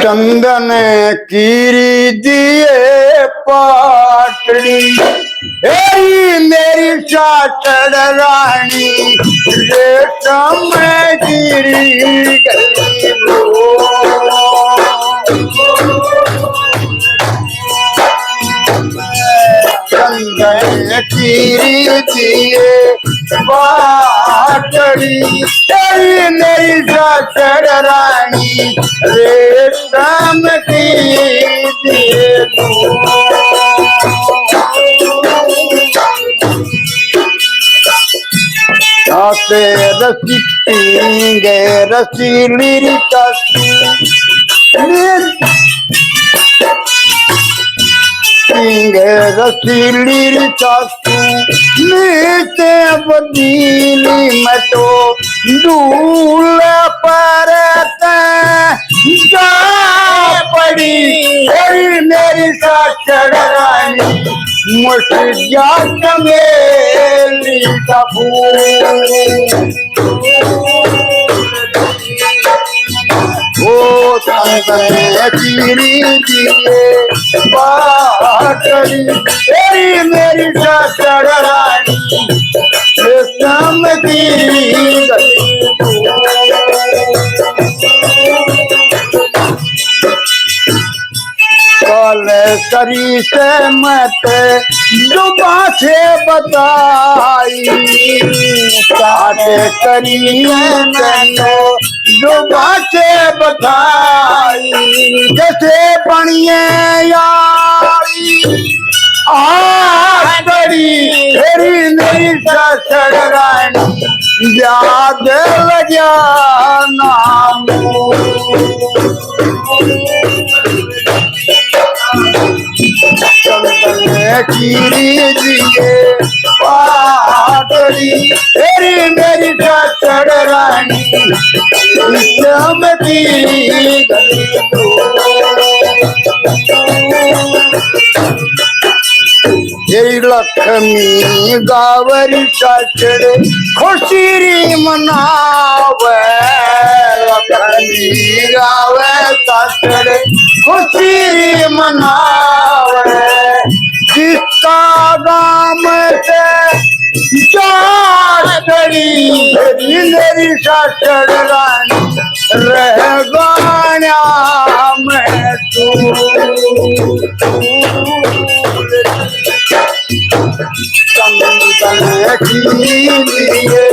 चंदन कीरी दिए पाटड़ी मेरी सासड़ रानी रेशम गिरी गई चंदन कीरी दिए पाटड़ी मेरी सासड़ रानी रेशम गिरी दिए आते रसी पींगे रसीली पींगे रसीली नीचे बदीली में तो दूल पर जा पड़ी मेरी सासड़ रानी मुझिया चमेली का फूल ओ चीरी दिए पाटड़ी मेरी सासड़ रानी रेशम गिरी गई कल करी से मत जुबा से बताई काटे करी मैंने जुबा से बताई जैसे बनिए यारी आड़ी तेरी मेरी सासड़ रानी याद लगा नाम कीरी दिए पाटड़ी तेरी मेरी सासड़ रानी रेशम गिरी गई लक्ष्मी गावरी सासड़ खुशी मनावे लक्ष्मी गावे सासड़ खुशी मनावे जिसका गाम से जाड़ी मेरी सासड़ रानी रह गाना में तू चंदन कीजिए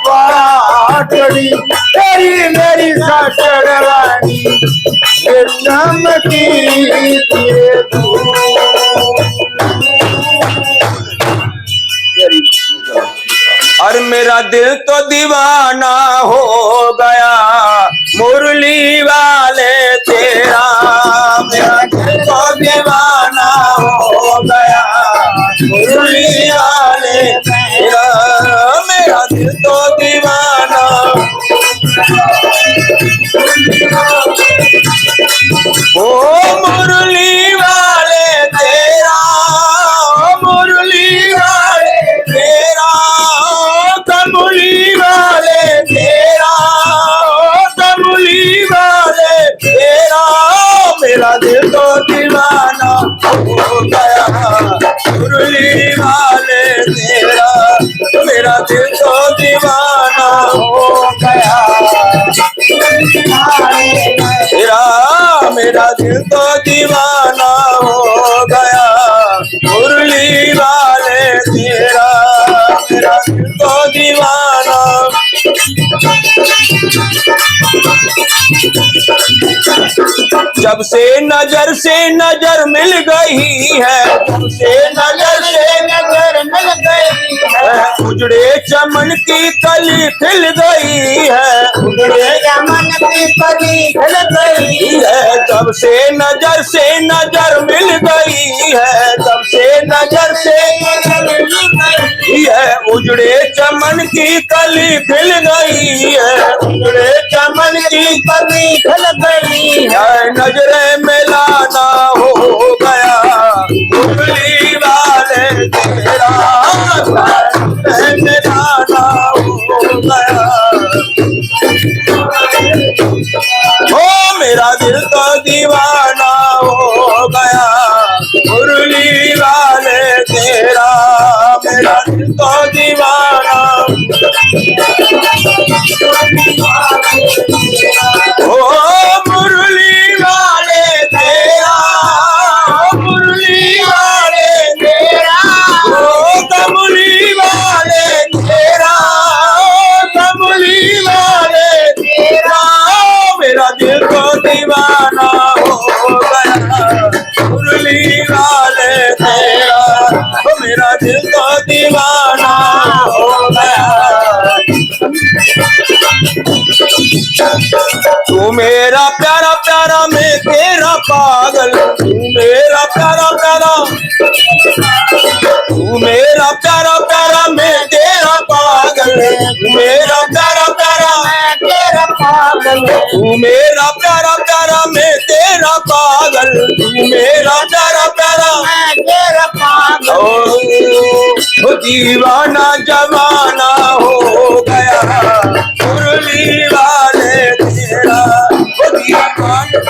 पाटड़ी तेरी मेरी सासड़ रानी रेशम कीजिए और मेरा दिल तो दीवाना हो गया मुरली वाले तेरा मेरा दिल तो दीवाना हो गया मुरली वाले तेरा मेरा दिल तो दीवाना ओ मुरली वाले तेरा मुरली वाले तेरा कमली वाले तेरा कमली वाले तेरा मेरा दिल तो दीवाना हो गया मुरली वाले तेरा मेरा दिल तो दीवाना हो गया तेरा मेरा दिल तो दीवाना हो गया मुरली वाले तेरा मेरा दिल तो दीवाना जब से नजर मिल गई है जब से नजर मिल गई है उजड़े चमन की कली खिल गई है उजड़े चमन की कली खिल गई है जब से नजर मिल गई है जब से नजर मिल गई है उजड़े चमन की कली खिल गई है उजड़े चमन की कली खिल गई है नजरे मिलाना हो गया मुरली वाले तेरा मिलाना हो गया ओ मेरा दिल तो दीवाना हो गया मुरली वाले तेरा मेरा दिल तो दीवाना ओ मुरली वाले तेरा मुरली वाले तेरा ओ कमली वाले तेरा कमली वाले तेरा मेरा दिल तो दीवाना हो गया मुरली वाले तेरा ओ मेरा दिल तो दीवाना हो गया तू मेरा प्यारा प्यारा मैं तेरा पागल तू मेरा प्यारा प्यारा तू मेरा प्यारा प्यारा मैं तेरा पागल तू मेरा प्यारा प्यारा मैं तेरा पागल तू मेरा प्यारा प्यारा मैं तेरा पागल तू मेरा प्यारा प्यारा मैं तेरा पागल ओ दीवाना जमाना हो गया मुरली वाले तेरा ओ दीवाना